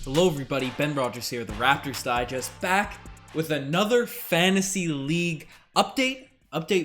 Hello everybody, Ben Rogers here, the Raptors Digest, back with another Fantasy League update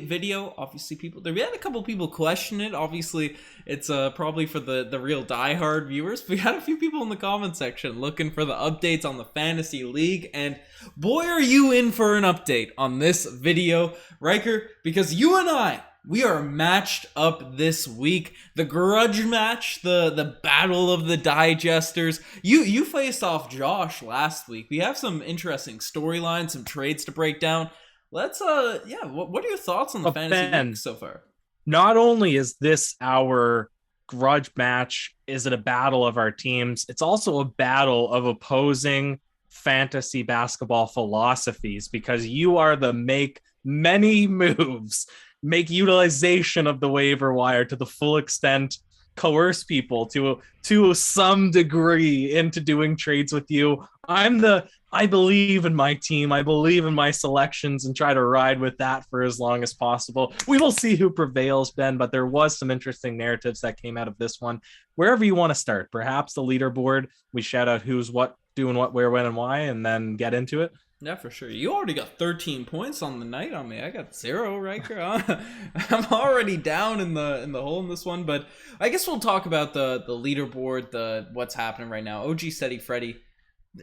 video. Obviously we had a couple people question it. Obviously it's probably for the real diehard viewers. We had a few people in the comment section looking for the updates on the Fantasy League, and boy are you in for an update on this video, Riker, because you and we are matched up this week. The grudge match, the battle of the digesters. You faced off Josh last week. We have some interesting storylines, some trades to break down. Let's what are your thoughts on the Fantasy League so far? Not only is this our grudge match, is it a battle of our teams, it's also a battle of opposing fantasy basketball philosophies, because you are the make many moves, make utilization of the waiver wire to the full extent, coerce people to some degree into doing trades with you. I believe in my team, I believe in my selections, and try to ride with that for as long as possible. We will see who prevails, Ben, but there was some interesting narratives that came out of this one. Wherever you want to start, perhaps the leaderboard, we shout out who's what, doing what, where, when, and why, and then get into it. Yeah, for sure. You already got 13 points on the night on me. I got 0, Riker. I'm already down in the hole in this one, but I guess we'll talk about the leaderboard, what's happening right now. OG Steady Freddy,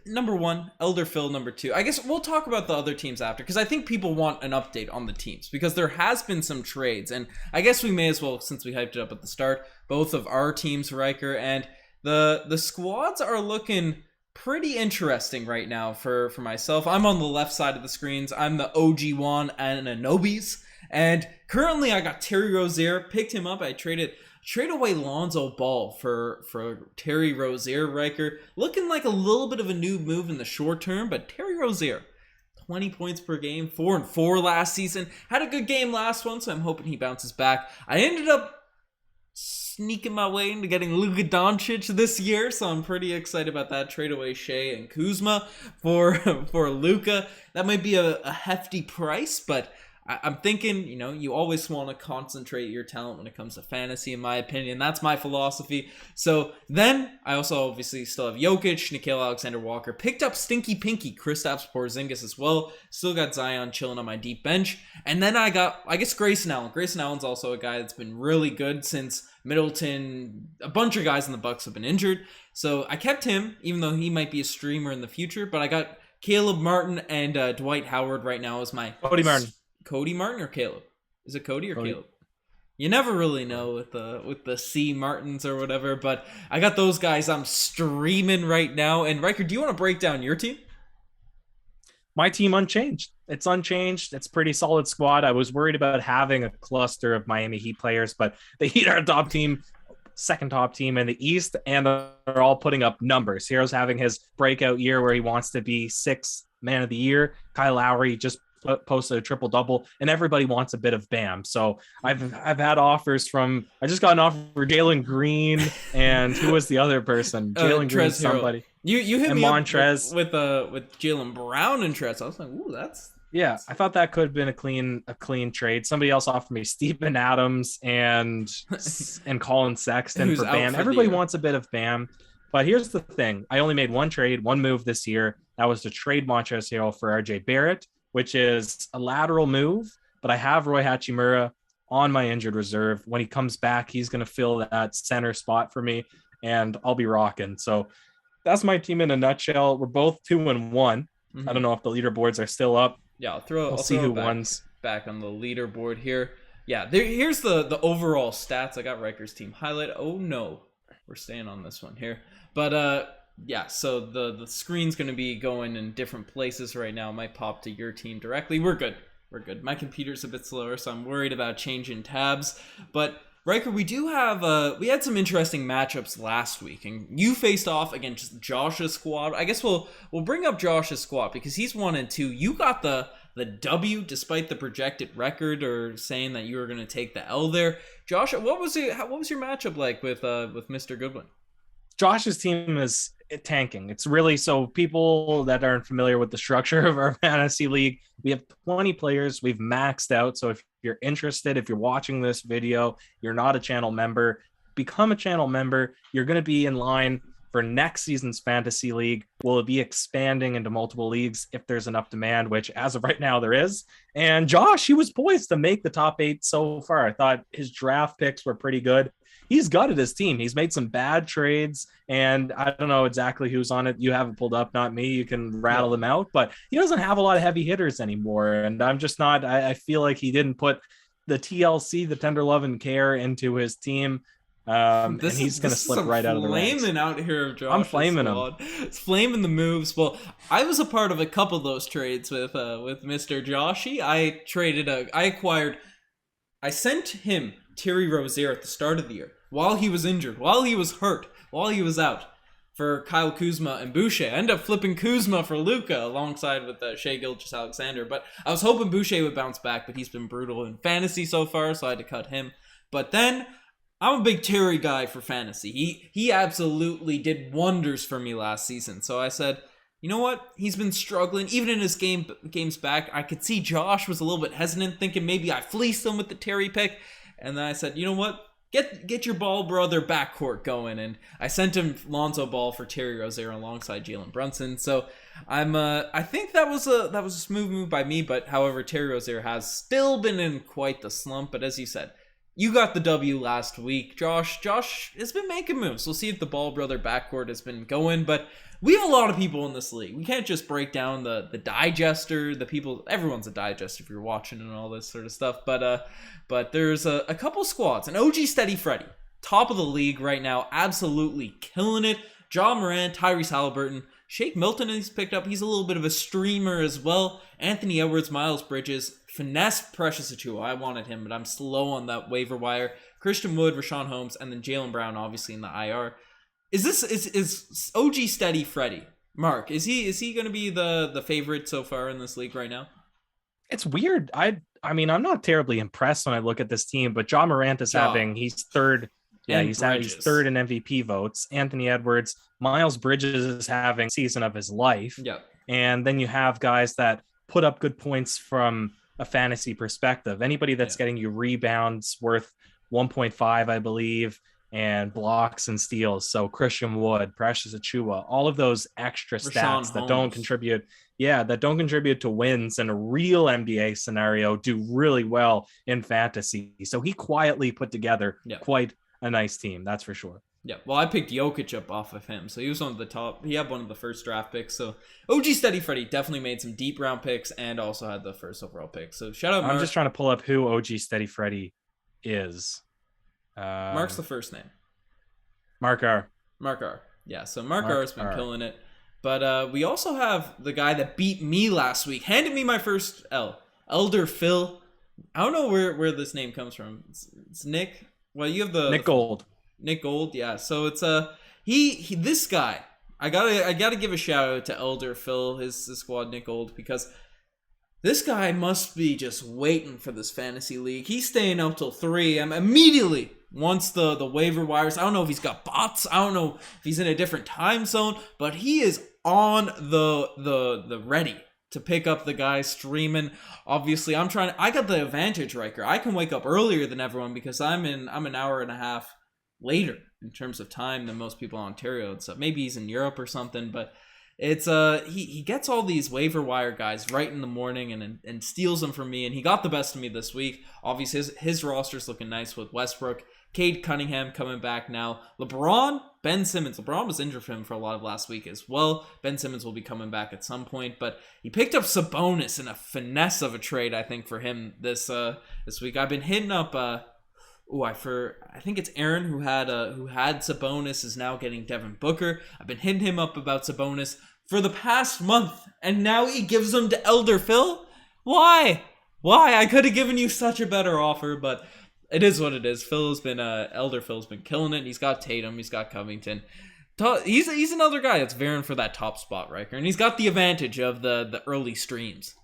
number 1, Elder Phil, number 2. I guess we'll talk about the other teams after, because I think people want an update on the teams, because there has been some trades, and I guess we may as well, since we hyped it up at the start, both of our teams, Riker, and the squads are looking pretty interesting right now for myself. I'm on the left side of the screens. I'm the OG Juan and Anobis, and currently I got Terry Rozier, picked him up. I trade away Lonzo Ball for Terry Rozier, Riker. Looking like a little bit of a new move in the short term, but Terry Rozier, 20 points per game, 4-4 last season. Had a good game last one, so I'm hoping he bounces back. I ended up sneaking my way into getting Luka Doncic this year, so I'm pretty excited about that. Trade away Shea and Kuzma for Luka. That might be a hefty price, but I'm thinking, you always want to concentrate your talent when it comes to fantasy, in my opinion. That's my philosophy. So then I also obviously still have Jokic, Nickeil Alexander-Walker. Picked up Stinky Pinky, Kristaps Porzingis as well. Still got Zion chilling on my deep bench. And then I got, I guess, Grayson Allen. Grayson Allen's also a guy that's been really good since Middleton. A bunch of guys in the Bucks have been injured. So I kept him, even though he might be a streamer in the future. But I got Caleb Martin and Dwight Howard right now as my... Cody Martin or Caleb? Is it Cody or Caleb? You never really know with the C Martins or whatever, but I got those guys I'm streaming right now. And Riker, do you want to break down your team? My team unchanged. It's unchanged. It's a pretty solid squad. I was worried about having a cluster of Miami Heat players, but the Heat are top team, second top team in the East, and they're all putting up numbers. Hero's having his breakout year where he wants to be 6th man of the year. Kyle Lowry just posted a triple-double, and everybody wants a bit of Bam. So I've had offers from, I just got an offer for Jalen Green, and who was the other person? Jalen Green, somebody. You hit and me Montrez up with Jalen Brown and Trez. I was like, ooh, that's yeah. I thought that could have been a clean trade. Somebody else offered me Steven Adams and Colin Sexton for Bam. Everybody wants a bit of Bam. But here's the thing. I only made one trade, one move this year. That was to trade Montrezl Harrell for RJ Barrett, which is a lateral move, but I have Roy Hachimura on my injured reserve. When he comes back, he's going to fill that center spot for me, and I'll be rocking. So that's my team in a nutshell. We're both 2-1. Mm-hmm. I don't know if the leaderboards are still up. Yeah, I'll see who wins back on the leaderboard here. Yeah, here's the overall stats. I got Riker's team highlight. Oh no, we're staying on this one here. But yeah, so the screen's going to be going in different places right now. It might pop to your team directly. We're good. My computer's a bit slower, so I'm worried about changing tabs. But Riker, we do have we had some interesting matchups last week, and you faced off against Josh's squad. I guess we'll bring up Josh's squad because he's 1-2. You got the W despite the projected record, or saying that you were going to take the L there. Josh, what was your matchup like with Mr. Goodwin? Josh's team is tanking. It's really, so people that aren't familiar with the structure of our fantasy league, we have 20 players. We've maxed out. So if you're interested, if you're watching this video, you're not a channel member, become a channel member. You're going to be in line for next season's fantasy league. Will it be expanding into multiple leagues if there's enough demand, which as of right now there is? And Josh, he was poised to make the top 8 so far. I thought his draft picks were pretty good. He's gutted his team. He's made some bad trades, and I don't know exactly who's on it. You have it pulled up, not me. You can rattle them out, but he doesn't have a lot of heavy hitters anymore. And I'm just not, I feel like he didn't put the TLC, the tender love and care, into his team. And he's going to slip right out of the ranks. Flaming out here of Josh. I'm flaming him. It's flaming the moves. Well, I was a part of a couple of those trades with Mr. Joshy. I sent him Thierry Rozier at the start of the year while he was injured, while he was hurt, while he was out, for Kyle Kuzma and Boucher. I ended up flipping Kuzma for Luka alongside with Shai Gilgeous-Alexander. But I was hoping Boucher would bounce back, but he's been brutal in fantasy so far, so I had to cut him. But then I'm a big Terry guy for fantasy. He absolutely did wonders for me last season. So I said, you know what? He's been struggling. Even in his games back, I could see Josh was a little bit hesitant, thinking maybe I fleeced him with the Terry pick. And then I said, you know what? Get your ball brother backcourt going. And I sent him Lonzo Ball for Terry Rozier alongside Jalen Brunson. So I think that was a smooth move by me. But however, Terry Rozier has still been in quite the slump. But as you said, you got the W last week. Josh has been making moves. We'll see if the Ball brother backcourt has been going. But we have a lot of people in this league. We can't just break down the digester, the people. Everyone's a digester if you're watching and all this sort of stuff. But there's a couple squads. An OG Steady Freddy, top of the league right now, absolutely killing it. John Moran, Tyrese Halliburton, Shake Milton he's picked up. He's a little bit of a streamer as well. Anthony Edwards, Miles Bridges, Finesse Precious Achiuwa. I wanted him, but I'm slow on that waiver wire. Christian Wood, Rashawn Holmes, and then Jaylen Brown obviously in the IR. Is OG Steady Freddy, Mark, is he going to be the favorite so far in this league right now? It's weird. I mean, I'm not terribly impressed when I look at this team, but John Morant is he's third. Yeah, he's third in MVP votes. Anthony Edwards, Miles Bridges is having season of his life. Yeah. And then you have guys that put up good points from a fantasy perspective. Anybody that's getting you rebounds worth 1.5, I believe, and blocks and steals. So Christian Wood, Precious Achiuwa, all of those extra stats that don't contribute. Yeah, that don't contribute to wins in a real NBA scenario do really well in fantasy. So he quietly put together quite a nice team, that's for sure. Yeah, well, I picked Jokic up off of him, so he was one of the top. He had one of the first draft picks. So OG Steady Freddy definitely made some deep round picks and also had the first overall pick. So shout out Mark. I'm just trying to pull up who OG Steady Freddy is. Mark's the first name. Mark R. Yeah, so Mark R has been killing it. But we also have the guy that beat me last week, handed me my first L. Elder Phil. I don't know where this name comes from. It's Nick. Well, you have Nick Gold. Nick Gold, yeah. So it's he this guy. I gotta give a shout out to Elder Phil, his squad, Nick Gold, because this guy must be just waiting for this fantasy league. He's staying up till 3 a.m. immediately once the waiver wires. I don't know if he's got bots. I don't know if he's in a different time zone, but he is on the ready to pick up the guy streaming. Obviously, I got the advantage, Riker. I can wake up earlier than everyone because I'm an hour and a half later in terms of time than most people in Ontario and stuff. Maybe he's in Europe or something, but it's he gets all these waiver wire guys right in the morning and steals them from me, and he got the best of me this week. Obviously his roster's looking nice with Westbrook, Cade Cunningham coming back now, LeBron, Ben Simmons. LeBron was injured for him for a lot of last week as well. Ben Simmons will be coming back at some point, but he picked up Sabonis in a finesse of a trade, I think, for him this week. I've been hitting up I think it's Aaron who had Sabonis is now getting Devin Booker. I've been hitting him up about Sabonis for the past month, and now he gives them to Elder Phil? Why? I could have given you such a better offer, but it is what it is. Elder Phil's been killing it. He's got Tatum, he's got Covington. He's another guy that's vying for that top spot, Riker, and he's got the advantage of the early streams.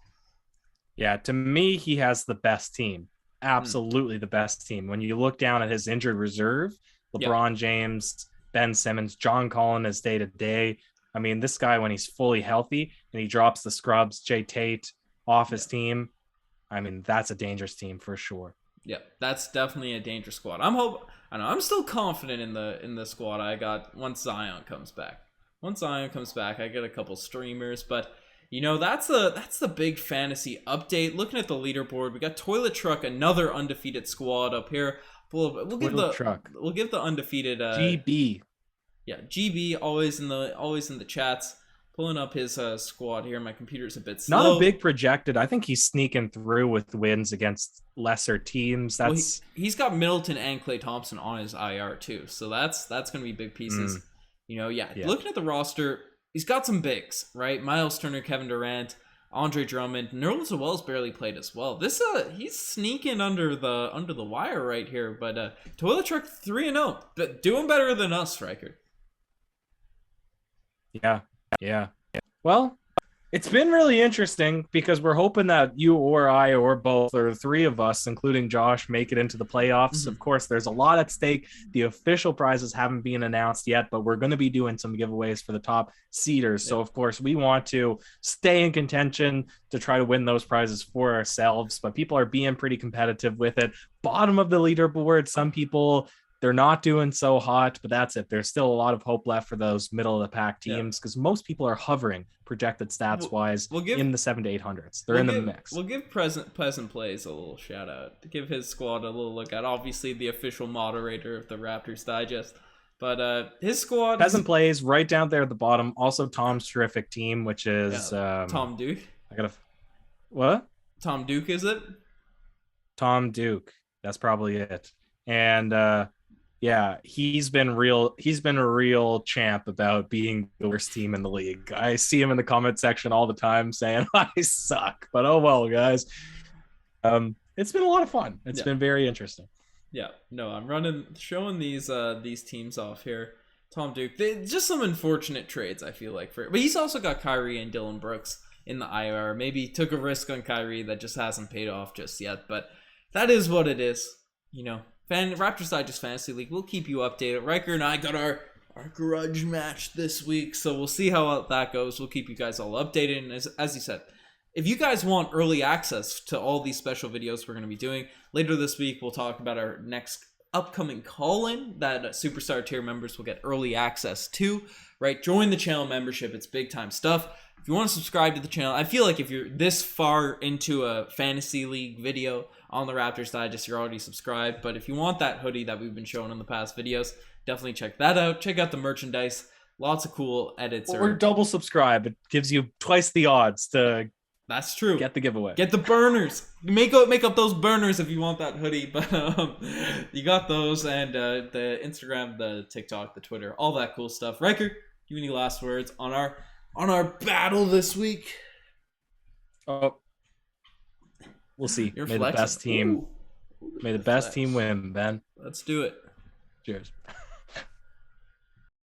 Yeah, to me, he has the best team. Absolutely the best team. When you look down at his injured reserve, LeBron James, Ben Simmons, John Collins is day to day. I mean, this guy, when he's fully healthy and he drops the scrubs, Jay Tate off his team, I mean, that's a dangerous team for sure. Yeah, that's definitely a dangerous squad. I'm still confident in the squad I got once Zion comes back. Once Zion comes back, I get a couple streamers, but that's the big fantasy update. Looking at the leaderboard, we got Toilet Truck, another undefeated squad up here. We'll give the undefeated GB. Yeah, GB always in the chats. Pulling up his squad here. My computer's a bit slow. Not a big projected. I think he's sneaking through with wins against lesser teams. He's got Middleton and Klay Thompson on his IR too, so that's gonna be big pieces. Looking at the roster, he's got some bigs, right? Miles Turner, Kevin Durant, Andre Drummond, Nerlens Noel's barely played as well. This he's sneaking under the wire right here, but Toilet Truck 3-0, but doing better than us, Riker. Yeah. Well, it's been really interesting because we're hoping that you or I or both or the three of us, including Josh, make it into the playoffs. Mm-hmm. Of course, there's a lot at stake. The official prizes haven't been announced yet, but we're going to be doing some giveaways for the top seeders. So, of course, we want to stay in contention to try to win those prizes for ourselves. But people are being pretty competitive with it. Bottom of the leaderboard, some people... they're not doing so hot, but that's it. There's still a lot of hope left for those middle of the pack teams because most people are hovering projected stats wise in the 700 to 800s. They're in the mix. We'll give Pleasant Plays a little shout out to give his squad a little look at. Obviously, the official moderator of the Raptors Digest, but his squad. Pleasant Plays right down there at the bottom. Also, Tom's terrific team, which is Tom Duke. What? Tom Duke, is it? Tom Duke. That's probably it. And yeah, he's been a real champ about being the worst team in the league. I see him in the comment section all the time saying I suck, but oh well, guys. It's been a lot of fun. It's been very interesting. Yeah, no, I'm showing these teams off here. Tom Duke, just some unfortunate trades, I feel like, but he's also got Kyrie and Dylan Brooks in the IR. Maybe took a risk on Kyrie that just hasn't paid off just yet, but that is what it is, Raptors Digest Fantasy League. We'll keep you updated. Riker and I got our grudge match this week, so we'll see how that goes. We'll keep you guys all updated. And as you said, if you guys want early access to all these special videos we're going to be doing later this week, we'll talk about our next upcoming call-in that Superstar tier members will get early access to. Right? Join the channel membership. It's big time stuff. If you want to subscribe to the channel, I feel like if you're this far into a fantasy league video on the Raptors Digest, you're already subscribed. But if you want that hoodie that we've been showing in the past videos, definitely check that out. Check out the merchandise. Lots of cool edits. Or double subscribe. It gives you twice the odds to That's true. Get the giveaway. Get the burners. Make up those burners if you want that hoodie. But you got those, and the Instagram, the TikTok, the Twitter, all that cool stuff. Riker, do you have any last words on our battle this week? Oh, we'll see. You're May flexing. the best team. Ooh. May the best team win, Ben. Let's do it. Cheers.